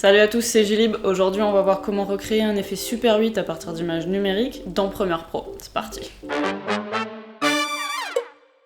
Salut à tous, c'est Julib. Aujourd'hui on va voir comment recréer un effet Super 8 à partir d'images numériques dans Premiere Pro. C'est parti.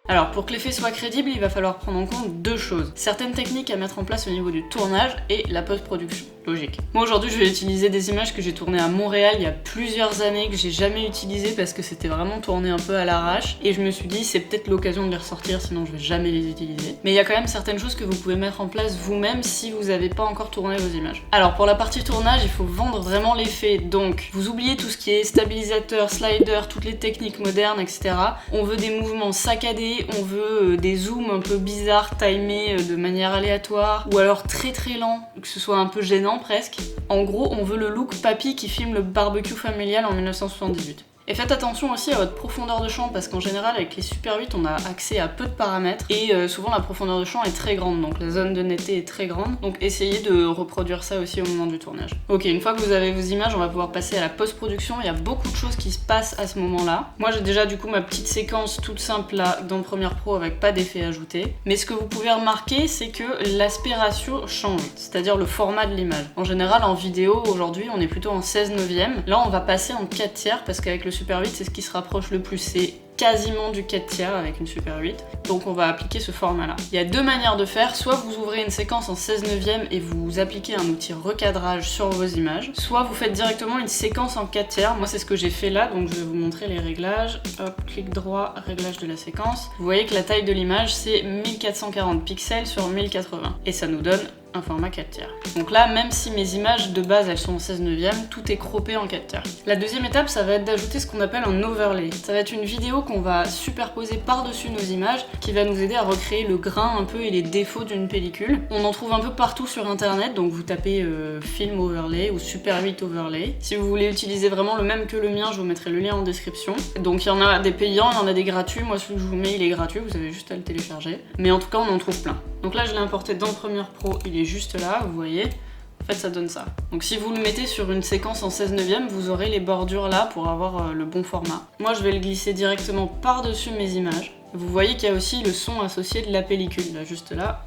Alors pour que l'effet soit crédible, il va falloir prendre en compte deux choses. Certaines techniques à mettre en place au niveau du tournage et la post-production. Logique. Moi aujourd'hui je vais utiliser des images que j'ai tournées à Montréal il y a plusieurs années, que j'ai jamais utilisées parce que c'était vraiment tourné un peu à l'arrache. Et je me suis dit c'est peut-être l'occasion de les ressortir, sinon je vais jamais les utiliser. Mais il y a quand même certaines choses que vous pouvez mettre en place vous-même si vous n'avez pas encore tourné vos images. Alors pour la partie tournage, il faut vendre vraiment l'effet. Donc vous oubliez tout ce qui est stabilisateur, slider, toutes les techniques modernes, etc. On veut des mouvements saccadés, on veut des zooms un peu bizarres, timés de manière aléatoire, ou alors très très lents, que ce soit un peu gênant presque. En gros, on veut le look papy qui filme le barbecue familial en 1978. Et faites attention aussi à votre profondeur de champ parce qu'en général avec les Super 8 on a accès à peu de paramètres et souvent la profondeur de champ est très grande, donc la zone de netteté est très grande, donc essayez de reproduire ça aussi au moment du tournage. Ok, une fois que vous avez vos images, on va pouvoir passer à la post-production. Il y a beaucoup de choses qui se passent à ce moment-là. Moi j'ai déjà du coup ma petite séquence toute simple là dans Premiere Pro avec pas d'effet ajouté, mais ce que vous pouvez remarquer c'est que l'aspect ratio change, c'est-à-dire le format de l'image. En général en vidéo aujourd'hui on est plutôt en 16/9, là on va passer en 4/3 parce qu'avec le Super 8, c'est ce qui se rapproche le plus, c'est quasiment du 4/3 avec une Super 8, donc on va appliquer ce format là. Il y a deux manières de faire, soit vous ouvrez une séquence en 16/9 et vous appliquez un outil recadrage sur vos images, soit vous faites directement une séquence en 4/3, moi c'est ce que j'ai fait là, donc je vais vous montrer les réglages. Hop, clic droit, réglage de la séquence. Vous voyez que la taille de l'image c'est 1440 pixels sur 1080, et ça nous donne un format 4/3. Donc là, même si mes images de base elles sont en 16/9, tout est croppé en 4/3. La deuxième étape, ça va être d'ajouter ce qu'on appelle un overlay. Ça va être une vidéo qu'on va superposer par-dessus nos images qui va nous aider à recréer le grain un peu et les défauts d'une pellicule. On en trouve un peu partout sur internet, donc vous tapez film overlay ou Super 8 overlay. Si vous voulez utiliser vraiment le même que le mien, je vous mettrai le lien en description. Donc il y en a des payants, il y en a des gratuits. Moi celui que je vous mets il est gratuit, vous avez juste à le télécharger. Mais en tout cas on en trouve plein. Donc là je l'ai importé dans Premiere Pro, il est juste là, vous voyez. En fait ça donne ça. Donc si vous le mettez sur une séquence en 16/9, vous aurez les bordures là pour avoir le bon format. Moi je vais le glisser directement par-dessus mes images. Vous voyez qu'il y a aussi le son associé de la pellicule, là juste là.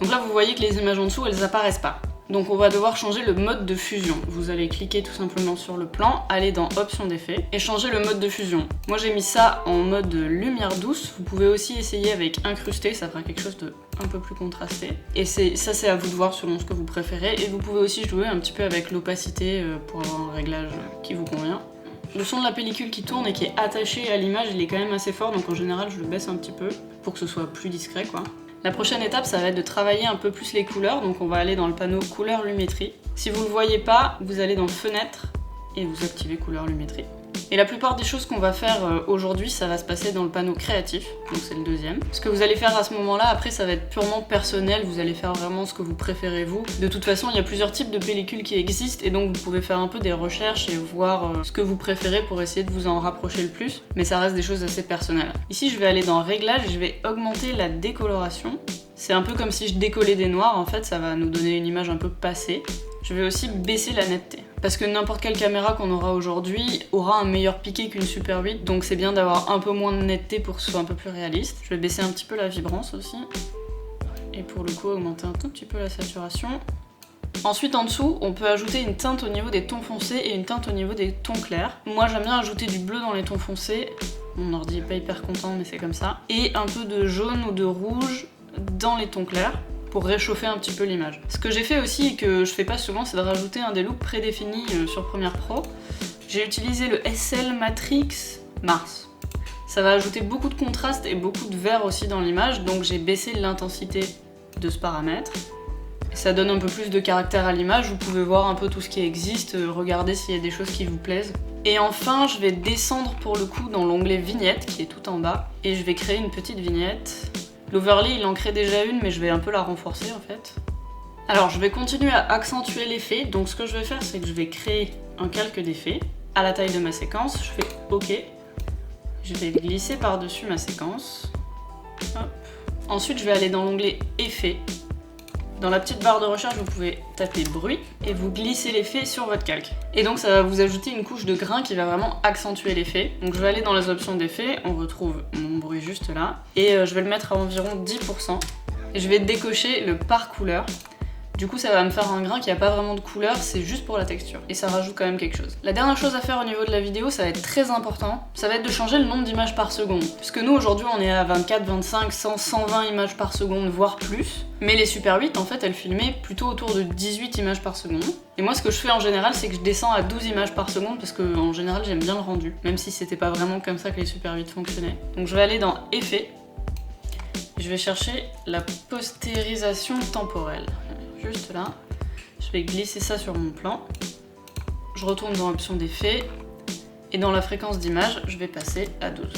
Donc là vous voyez que les images en dessous elles apparaissent pas. Donc on va devoir changer le mode de fusion. Vous allez cliquer tout simplement sur le plan, aller dans options d'effet et changer le mode de fusion. Moi j'ai mis ça en mode lumière douce. Vous pouvez aussi essayer avec incrusté, ça fera quelque chose de un peu plus contrasté. Et ça c'est à vous de voir selon ce que vous préférez. Et vous pouvez aussi jouer un petit peu avec l'opacité pour avoir un réglage qui vous convient. Le son de la pellicule qui tourne et qui est attaché à l'image, il est quand même assez fort, donc en général je le baisse un petit peu pour que ce soit plus discret quoi. La prochaine étape, ça va être de travailler un peu plus les couleurs, donc on va aller dans le panneau couleur lumétrie. Si vous ne le voyez pas, vous allez dans fenêtre et vous activez couleur lumétrie. Et la plupart des choses qu'on va faire aujourd'hui, ça va se passer dans le panneau créatif, donc c'est le deuxième. Ce que vous allez faire à ce moment-là, après ça va être purement personnel, vous allez faire vraiment ce que vous préférez vous. De toute façon, il y a plusieurs types de pellicules qui existent et donc vous pouvez faire un peu des recherches et voir ce que vous préférez pour essayer de vous en rapprocher le plus, mais ça reste des choses assez personnelles. Ici, je vais aller dans Réglages et je vais augmenter la décoloration. C'est un peu comme si je décollais des noirs, en fait, ça va nous donner une image un peu passée. Je vais aussi baisser la netteté. Parce que n'importe quelle caméra qu'on aura aujourd'hui aura un meilleur piqué qu'une Super 8, donc c'est bien d'avoir un peu moins de netteté pour que ce soit un peu plus réaliste. Je vais baisser un petit peu la vibrance aussi. Et pour le coup, augmenter un tout petit peu la saturation. Ensuite, en dessous, on peut ajouter une teinte au niveau des tons foncés et une teinte au niveau des tons clairs. Moi, j'aime bien ajouter du bleu dans les tons foncés. Mon ordi est pas hyper content, mais c'est comme ça. Et un peu de jaune ou de rouge dans les tons clairs, pour réchauffer un petit peu l'image. Ce que j'ai fait aussi et que je fais pas souvent, c'est de rajouter un des looks prédéfinis sur Premiere Pro. J'ai utilisé le SL Matrix Mars. Ça va ajouter beaucoup de contraste et beaucoup de vert aussi dans l'image, donc j'ai baissé l'intensité de ce paramètre. Ça donne un peu plus de caractère à l'image, vous pouvez voir un peu tout ce qui existe, regarder s'il y a des choses qui vous plaisent. Et enfin, je vais descendre pour le coup dans l'onglet vignette qui est tout en bas, et je vais créer une petite vignette. L'overlay, il en crée déjà une, mais je vais un peu la renforcer en fait. Alors, je vais continuer à accentuer l'effet. Donc, ce que je vais faire, c'est que je vais créer un calque d'effet à la taille de ma séquence. Je fais OK. Je vais glisser par-dessus ma séquence. Hop. Ensuite, je vais aller dans l'onglet Effet. Dans la petite barre de recherche, vous pouvez taper bruit et vous glissez l'effet sur votre calque. Et donc ça va vous ajouter une couche de grain qui va vraiment accentuer l'effet. Donc je vais aller dans les options d'effet, on retrouve mon bruit juste là. Et je vais le mettre à environ 10%. Et je vais décocher le par couleur. Du coup ça va me faire un grain qui a pas vraiment de couleur, c'est juste pour la texture. Et ça rajoute quand même quelque chose. La dernière chose à faire au niveau de la vidéo, ça va être très important, ça va être de changer le nombre d'images par seconde. Puisque nous aujourd'hui on est à 24, 25, 100, 120 images par seconde, voire plus. Mais les Super 8 en fait elles filmaient plutôt autour de 18 images par seconde. Et moi ce que je fais en général c'est que je descends à 12 images par seconde parce que en général j'aime bien le rendu. Même si c'était pas vraiment comme ça que les Super 8 fonctionnaient. Donc je vais aller dans Effets. Je vais chercher la postérisation temporelle. Juste là. Je vais glisser ça sur mon plan. Je retourne dans l'option d'effets. Et dans la fréquence d'image, je vais passer à 12.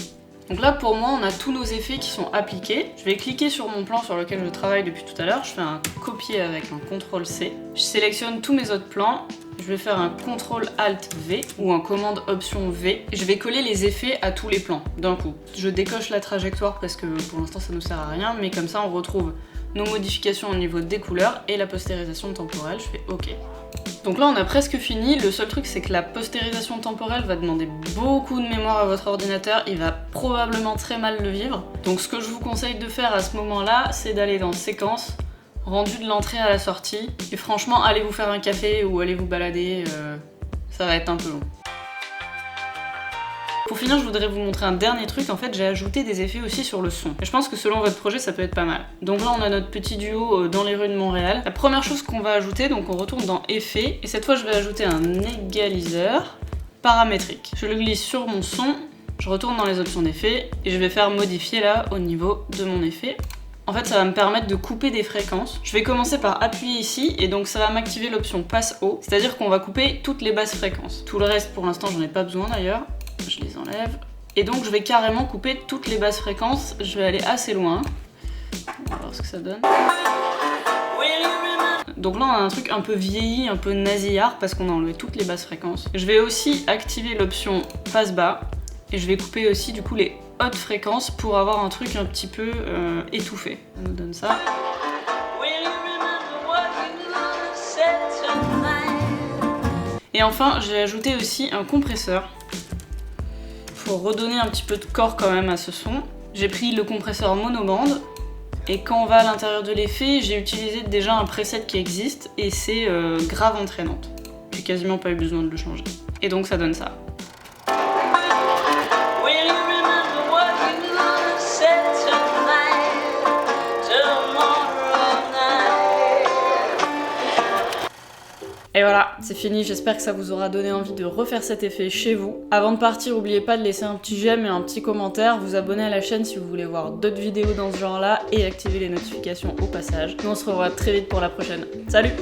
Donc là, pour moi, on a tous nos effets qui sont appliqués. Je vais cliquer sur mon plan sur lequel je travaille depuis tout à l'heure. Je fais un copier avec un CTRL-C. Je sélectionne tous mes autres plans. Je vais faire un CTRL-ALT-V ou un commande Option V. Et je vais coller les effets à tous les plans d'un coup. Je décoche la trajectoire parce que pour l'instant ça nous sert à rien, mais comme ça on retrouve nos modifications au niveau des couleurs et la postérisation temporelle. Je fais OK. Donc là on a presque fini, le seul truc c'est que la postérisation temporelle va demander beaucoup de mémoire à votre ordinateur, il va probablement très mal le vivre. Donc ce que je vous conseille de faire à ce moment-là, c'est d'aller dans Séquences, rendu de l'entrée à la sortie, et franchement allez vous faire un café ou allez vous balader, ça va être un peu long. Pour finir, je voudrais vous montrer un dernier truc. En fait, j'ai ajouté des effets aussi sur le son. Et je pense que selon votre projet, ça peut être pas mal. Donc là, on a notre petit duo dans les rues de Montréal. La première chose qu'on va ajouter, donc on retourne dans Effets. Et cette fois, je vais ajouter un égaliseur paramétrique. Je le glisse sur mon son. Je retourne dans les options d'effets. Et je vais faire modifier là au niveau de mon effet. En fait, ça va me permettre de couper des fréquences. Je vais commencer par appuyer ici et donc ça va m'activer l'option passe haut. C'est-à-dire qu'on va couper toutes les basses fréquences. Tout le reste, pour l'instant, j'en ai pas besoin d'ailleurs. Je les enlève. Et donc je vais carrément couper toutes les basses fréquences. Je vais aller assez loin. On va voir ce que ça donne. Donc là on a un truc un peu vieilli, un peu nasillard parce qu'on a enlevé toutes les basses fréquences. Je vais aussi activer l'option passe bas. Et je vais couper aussi du coup les hautes fréquences pour avoir un truc un petit peu étouffé. Ça nous donne ça. Et enfin j'ai ajouté aussi un compresseur. Pour redonner un petit peu de corps quand même à ce son. J'ai pris le compresseur monobande et quand on va à l'intérieur de l'effet, j'ai utilisé déjà un preset qui existe et c'est grave entraînante. J'ai quasiment pas eu besoin de le changer. Et donc ça donne ça. Et voilà, c'est fini, j'espère que ça vous aura donné envie de refaire cet effet chez vous. Avant de partir, n'oubliez pas de laisser un petit j'aime et un petit commentaire, vous abonner à la chaîne si vous voulez voir d'autres vidéos dans ce genre-là et activer les notifications au passage. Nous on se revoit très vite pour la prochaine. Salut!